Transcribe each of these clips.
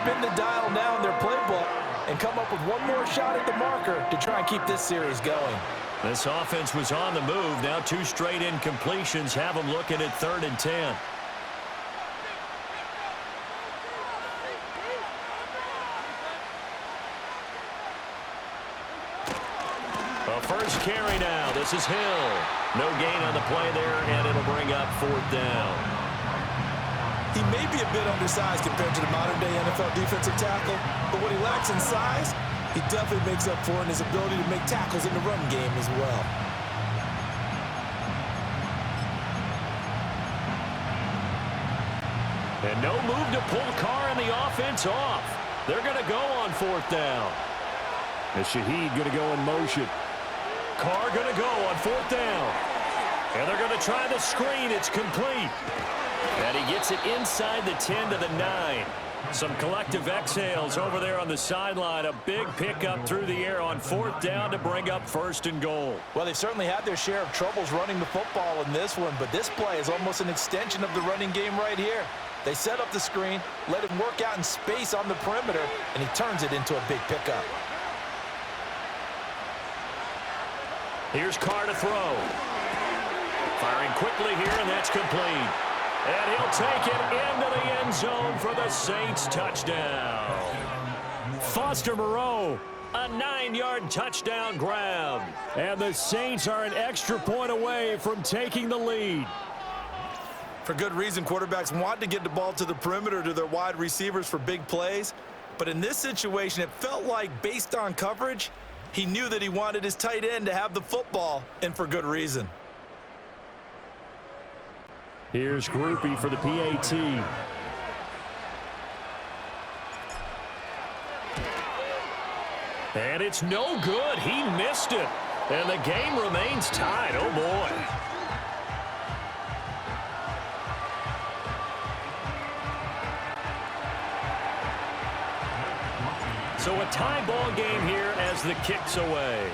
spin the dial now in their playbook and come up with one more shot at the marker to try and keep this series going. This offense was on the move. Now 2 straight incompletions have them looking at 3rd and 10. A first carry now. This is Hill. No gain on the play there, and it'll bring up 4th down. He may be a bit undersized compared to the modern-day NFL defensive tackle, but what he lacks in size, he definitely makes up for in his ability to make tackles in the run game as well. And no move to pull Carr and the offense off. They're going to go on 4th down. And Shaheed going to go in motion. Carr going to go on 4th down. And they're going to try the screen. It's complete. And he gets it inside the 10 to the 9. Some collective exhales over there on the sideline. A big pickup through the air on 4th down to bring up 1st and goal. Well, they've certainly had their share of troubles running the football in this one, but this play is almost an extension of the running game right here. They set up the screen, let him work out in space on the perimeter, and he turns it into a big pickup. Here's Carr to throw. Firing quickly here, and that's complete. And he'll take it into the end zone for the Saints touchdown. Foster Moreau, a 9-yard touchdown grab. And the Saints are an extra point away from taking the lead. For good reason, quarterbacks want to get the ball to the perimeter to their wide receivers for big plays. But in this situation, it felt like, based on coverage, he knew that he wanted his tight end to have the football, and for good reason. Here's Groupie for the PAT. And it's no good. He missed it. And the game remains tied. Oh, boy. So a tie ball game here as the kick's away.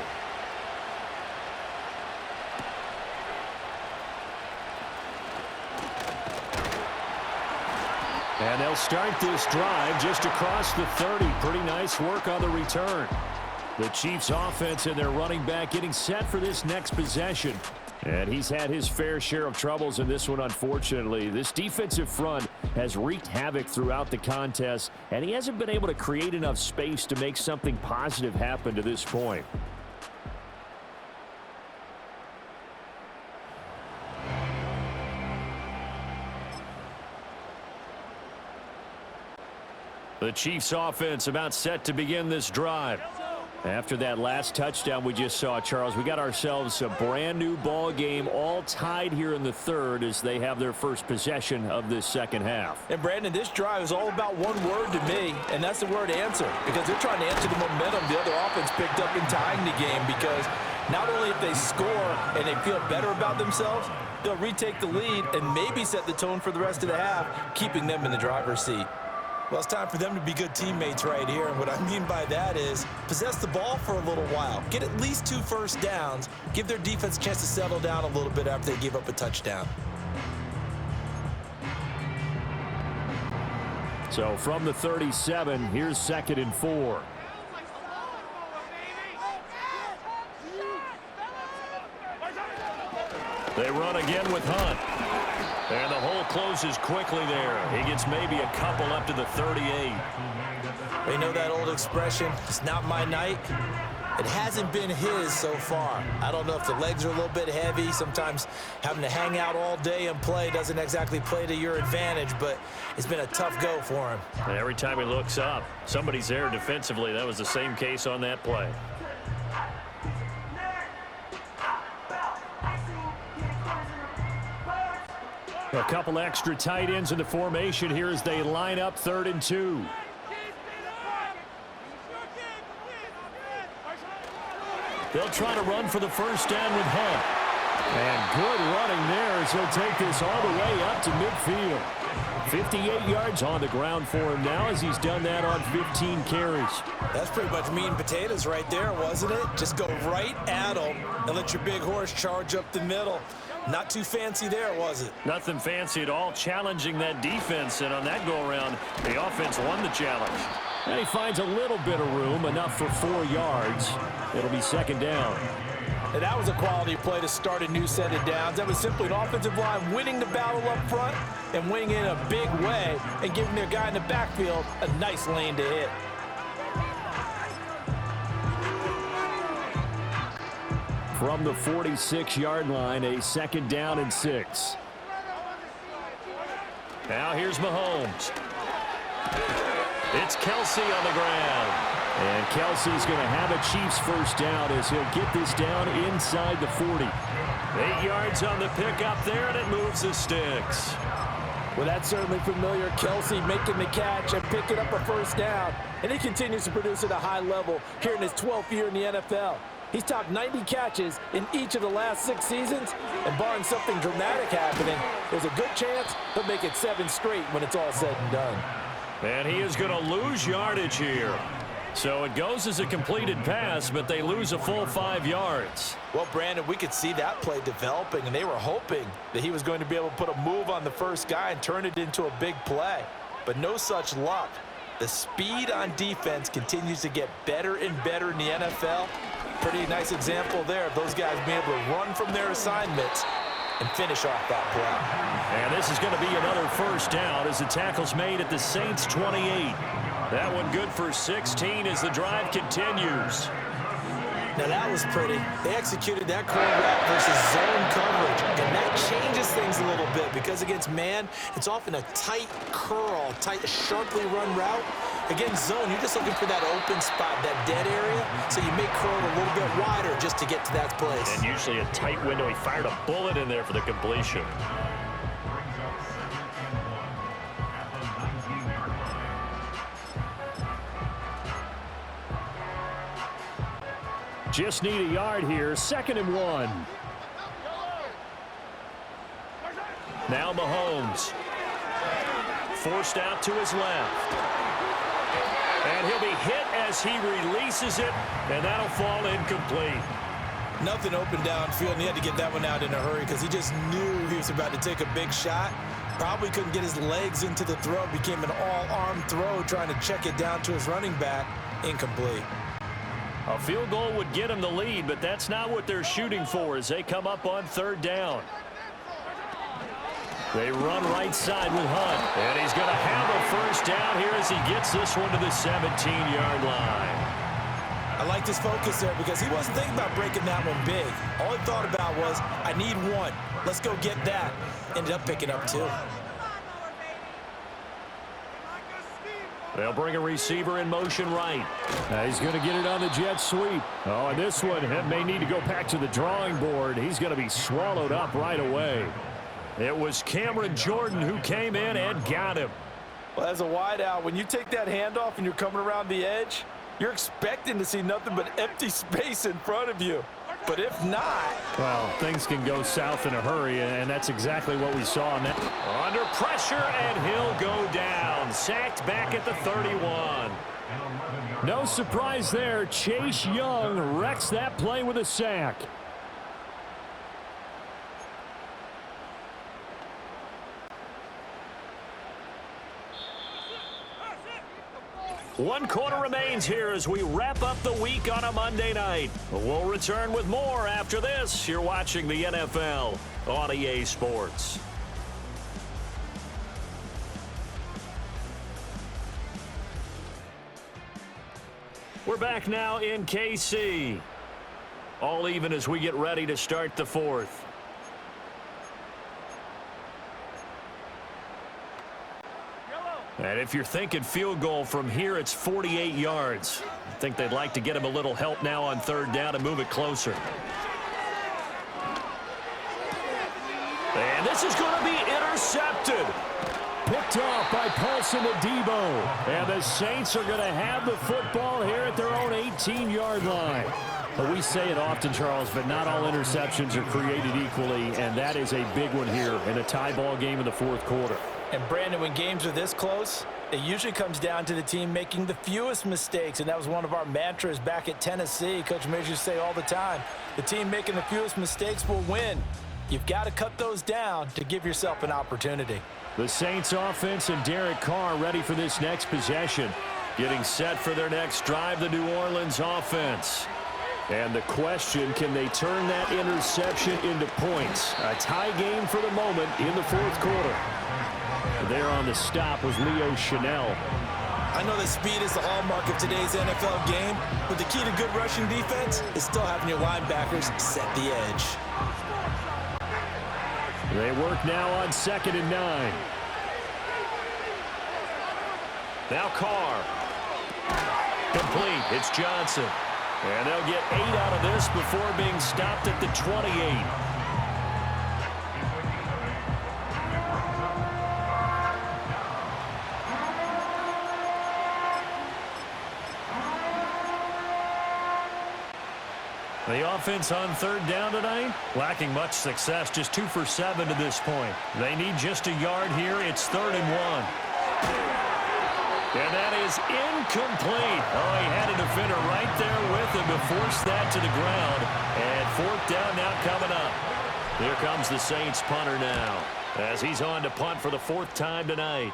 And they'll start this drive just across the 30. Pretty nice work on the return. The Chiefs offense and their running back getting set for this next possession. And he's had his fair share of troubles in this one, unfortunately. This defensive front has wreaked havoc throughout the contest, and he hasn't been able to create enough space to make something positive happen to this point. The Chiefs offense about set to begin this drive. After that last touchdown we just saw, Charles, we got ourselves a brand new ball game, all tied here in the 3rd as they have their first possession of this second half. And Brandon, this drive is all about one word to me, and that's the word answer, because they're trying to answer the momentum the other offense picked up in tying the game, because not only if they score and they feel better about themselves, they'll retake the lead and maybe set the tone for the rest of the half, keeping them in the driver's seat. Well, it's time for them to be good teammates right here, and what I mean by that is possess the ball for a little while, get at least 2 first downs, give their defense a chance to settle down a little bit after they give up a touchdown. So from the 37, here's 2nd and 4. They run again with Hunt. And the hole closes quickly there. He gets maybe a couple up to the 38. They know that old expression, it's not my night. It hasn't been his so far. I don't know if the legs are a little bit heavy. Sometimes having to hang out all day and play doesn't exactly play to your advantage, but it's been a tough go for him. And every time he looks up, somebody's there defensively. That was the same case on that play. A couple extra tight ends in the formation here as they line up 3rd and 2. They'll try to run for the first down with Hunt. And good running there as he'll take this all the way up to midfield. 58 yards on the ground for him now as he's done that on 15 carries. That's pretty much meat and potatoes right there, wasn't it? Just go right at him and let your big horse charge up the middle. Not too fancy there, was it? Nothing fancy at all, challenging that defense, and on that go-around, the offense won the challenge. And he finds a little bit of room, enough for 4 yards. It'll be second down. And that was a quality play to start a new set of downs. That was simply an offensive line winning the battle up front and winning in a big way and giving their guy in the backfield a nice lane to hit. From the 46-yard line, a second down and 6. Now here's Mahomes. It's Kelsey on the ground. And Kelsey's going to have a Chiefs first down as he'll get this down inside the 40. 8 yards on the pickup there, and it moves the sticks. Well, that's certainly familiar. Kelsey making the catch and picking up a first down. And he continues to produce at a high level here in his 12th year in the NFL. He's topped 90 catches in each of the last 6 seasons. And barring something dramatic happening, there's a good chance he'll make it 7 straight when it's all said and done. And he is going to lose yardage here. So it goes as a completed pass, but they lose a full 5 yards. Well, Brandon, we could see that play developing, and they were hoping that he was going to be able to put a move on the first guy and turn it into a big play. But no such luck. The speed on defense continues to get better and better in the NFL. Pretty nice example there of those guys being able to run from their assignments and finish off that play. And this is going to be another first down as the tackle's made at the Saints 28. That one good for 16 as the drive continues. Now that was pretty. They executed that curl route versus zone coverage, and that changes things a little bit because against man, it's often a tight curl, tight, sharply run route. Against zone, you're just looking for that open spot, that dead area, so you make curl a little bit wider just to get to that place. And usually a tight window. He fired a bullet in there for the completion. Just need a yard here, 2nd and 1. Now Mahomes. Forced out to his left. And he'll be hit as he releases it, and that'll fall incomplete. Nothing open downfield, and he had to get that one out in a hurry because he just knew he was about to take a big shot. Probably couldn't get his legs into the throw. Became an all-arm throw trying to check it down to his running back. Incomplete. A field goal would get him the lead, but that's not what they're shooting for as they come up on 3rd down. They run right side with Hunt. And he's going to have a first down here as he gets this one to the 17-yard line. I liked his focus there because he wasn't thinking about breaking that one big. All he thought about was, I need one. Let's go get that. Ended up picking up 2. They'll bring a receiver in motion right. He's going to get it on the jet sweep. Oh, and this one may need to go back to the drawing board. He's going to be swallowed up right away. It was Cameron Jordan who came in and got him. Well, as a wideout, when you take that handoff and you're coming around the edge, you're expecting to see nothing but empty space in front of you. But if not... Well, things can go south in a hurry, and that's exactly what we saw on that. Under pressure, and he'll go down. Sacked back at the 31. No surprise there. Chase Young wrecks that play with a sack. One quarter remains here as we wrap up the week on a Monday night. We'll return with more after this. You're watching the NFL on EA Sports. We're back now in KC. All even as we get ready to start the 4th. And if you're thinking field goal from here, it's 48 yards. I think they'd like to get him a little help now on 3rd down and move it closer. And this is going to be intercepted. Picked off by Paulson Adebo. And the Saints are going to have the football here at their own 18-yard line. But we say it often, Charles, but not all interceptions are created equally, and that is a big one here in a tie ball game in the 4th quarter. And, Brandon, when games are this close, it usually comes down to the team making the fewest mistakes, and that was one of our mantras back at Tennessee. Coach Majors say all the time, the team making the fewest mistakes will win. You've got to cut those down to give yourself an opportunity. The Saints offense and Derek Carr ready for this next possession. Getting set for their next drive, the New Orleans offense. And the question, can they turn that interception into points? A tie game for the moment in the fourth quarter. There on the stop was Leo Chanel. I know that speed is the hallmark of today's NFL game, but the key to good rushing defense is still having your linebackers set the edge. They work now on 2nd and 9. Now Carr. Complete. It's Johnson. And they'll get 8 out of this before being stopped at the 28. The offense on 3rd down tonight, lacking much success, just 2 for 7 to this point. They need just a yard here. It's 3rd and 1. And that is incomplete. Oh, he had a defender right there with him to force that to the ground. And 4th down now coming up. Here comes the Saints punter now, as he's on to punt for the 4th time tonight.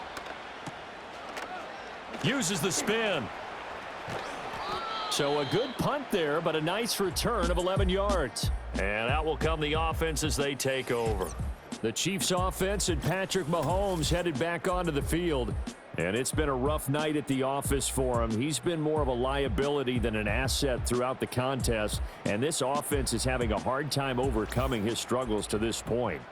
Uses the spin. So a good punt there, but a nice return of 11 yards. And out will come the offense as they take over. The Chiefs offense and Patrick Mahomes headed back onto the field. And it's been a rough night at the office for him. He's been more of a liability than an asset throughout the contest. And this offense is having a hard time overcoming his struggles to this point.